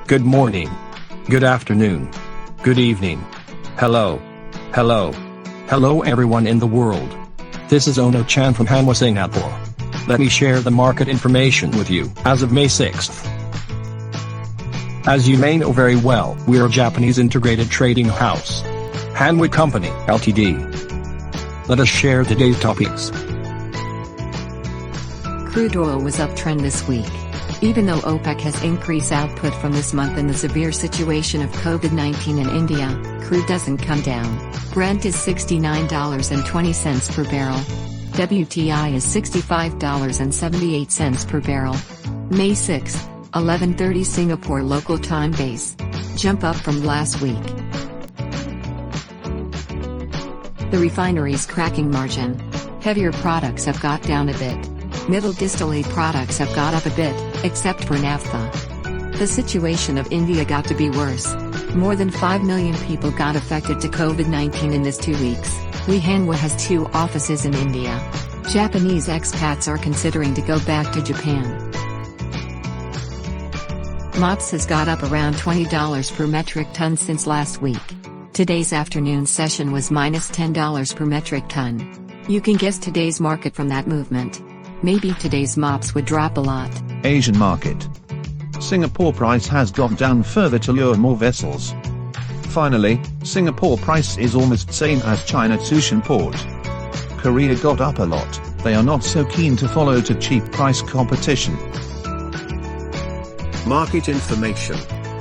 Good morning. Good afternoon. Good evening. Hello. Hello. Hello everyone in the world. This is Ono-chan from HANWA, Singapore. Let me share the market information with you as of May 6th. As you may know very well, we are a Japanese integrated trading house, HANWA Company, Ltd. Let us share today's topics. Crude oil was uptrend this week. Even though OPEC has increased output from this month in the severe situation of COVID-19 in India, crude doesn't come down. Brent is $69.20 per barrel. WTI is $65.78 per barrel. May 6, 11:30 Singapore local time base. Jump up from last week. The refinery's cracking margin. Heavier products have got down a bit. Middle distillate products have got up a bit, except for naphtha. The situation of India got to be worse. More than 5 million people got affected to COVID-19 in this 2 weeks. HANWA has 2 offices in India. Japanese expats are considering to go back to Japan. MOPS has got up around $20 per metric ton since last week. Today's afternoon session was minus $10 per metric ton. You can guess today's market from that movement. Maybe today's MOPS would drop a lot. Asian market. Singapore price has gone down further to lure more vessels. Finally, Singapore price is almost same as China Tsushan port. Korea got up a lot, they are not so keen to follow to cheap price competition. Market information.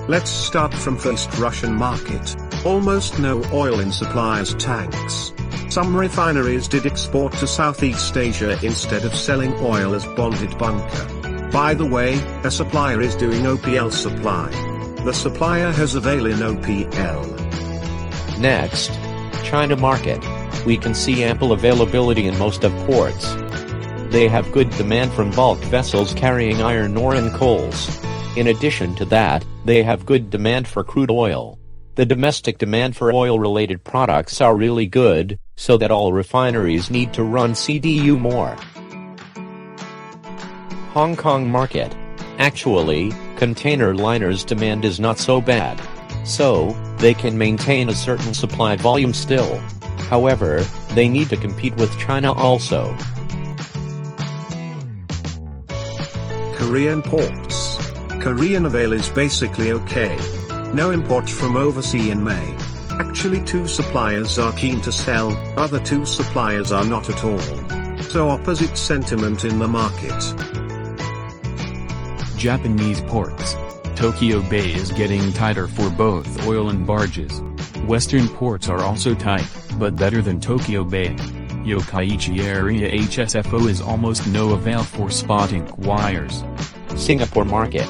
Let's start from first Russian market. Almost no oil in suppliers' tanks. Some refineries did export to Southeast Asia instead of selling oil as bonded bunker. By the way, a supplier is doing OPL supply. The supplier has avail in OPL. Next, China market. We can see ample availability in most of ports. They have good demand from bulk vessels carrying iron ore and coals. In addition to that, they have good demand for crude oil. The domestic demand for oil-related products are really good, so that all refineries need to run CDU more. Hong Kong market. Actually, container liners demand is not so bad. So, they can maintain a certain supply volume still. However, they need to compete with China also. Korean ports. Korean avail is basically okay. No imports from overseas in May. Actually 2 suppliers are keen to sell, other 2 suppliers are not at all. So opposite sentiment in the market. Japanese ports. Tokyo Bay is getting tighter for both oil and barges. Western ports are also tight, but better than Tokyo Bay. Yokkaichi area HSFO is almost no avail for spotting wires. Singapore market.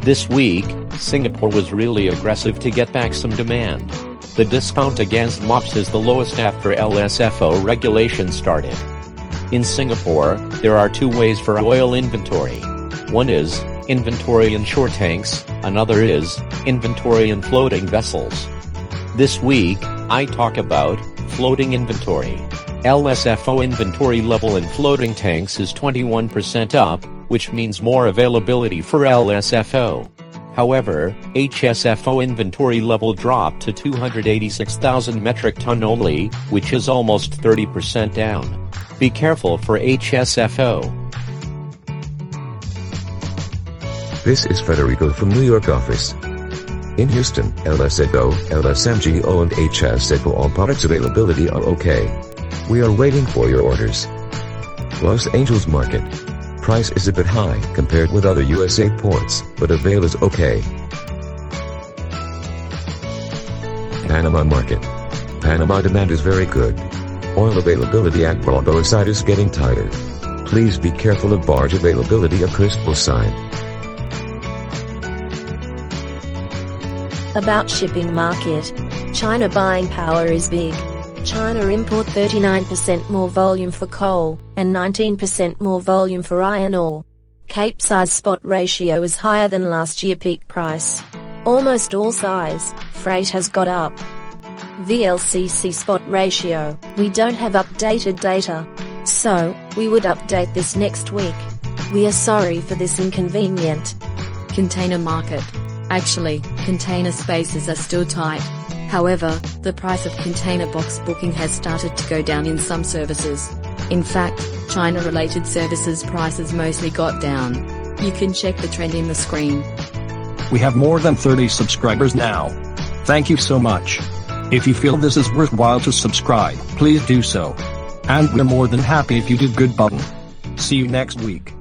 This week, Singapore was really aggressive to get back some demand. The discount against MOPS is the lowest after LSFO regulation started. In Singapore, there are 2 ways for oil inventory. One is inventory in shore tanks, another is inventory in floating vessels. This week, I talk about floating inventory. LSFO inventory level in floating tanks is 21% up, which means more availability for LSFO. However, HSFO inventory level dropped to 286,000 metric ton only, which is almost 30% down. Be careful for HSFO. This is Federico from New York office. In Houston, LSFO, LSMGO and HSFO all products availability are okay. We are waiting for your orders. Los Angeles market. Price is a bit high compared with other USA ports, but avail is okay. Panama market. Panama demand is very good. Oil availability at Bordeaux side is getting tighter. Please be careful of barge availability at Crystal side. About shipping market. China buying power is big. China import 39% more volume for coal, and 19% more volume for iron ore. Capesize spot ratio is higher than last year peak price. Almost all size, freight has got up. VLCC spot ratio, we don't have updated data. So, we would update this next week. We are sorry for this inconvenient. Container market. Actually, container spaces are still tight. However, the price of container box booking has started to go down in some services. In fact, China-related services prices mostly got down. You can check the trend in the screen. We have more than 30 subscribers now. Thank you so much. If you feel this is worthwhile to subscribe, please do so. And we're more than happy if you do good button. See you next week.